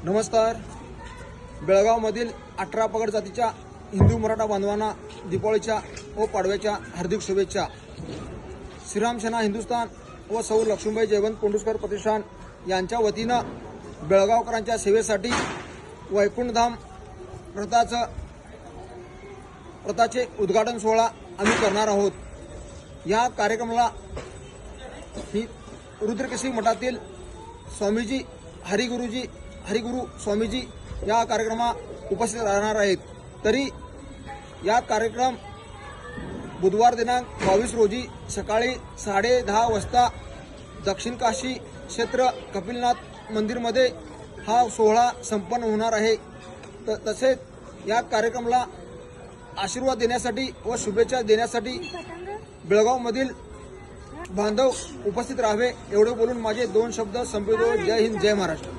नमस्कार। बेळगावमधील 18 पगड जातीच्या हिंदू मराठा बांधवांना दीपावलीच्या व पाडव्याच्या हार्दिक शुभेच्छा। श्रीराम सेना हिंदुस्थान व सौ लक्ष्मीबाई जयवंत कोंडुस्कर प्रतिष्ठान यांच्या वतीनं बेळगावकरांच्या सेवेसाठी वैकुंठधाम रथाचे उद्घाटन सोहळा आम्ही करणार आहोत। या कार्यक्रमाला ही रुद्रकेशी मठातील स्वामीजी हरिगुरु स्वामीजी या कार्यक्रमा उपस्थित राहणार आहेत। तरी या कार्यक्रम बुधवार दिनांक 22 रोजी सकाळी 10:30 वाजता दक्षिण काशी क्षेत्र कपिलनाथ मंदिरमध्ये हा सोहळा संपन्न होणार आहे। तसेच या कार्यक्रमाला आशीर्वाद देण्यासाठी व शुभेच्छा देण्यासाठी बेळगावमधील बांधव उपस्थित राहावे एवढे बोलून माझे 2 शब्द संपवितो। जय हिंद, जय महाराष्ट्र।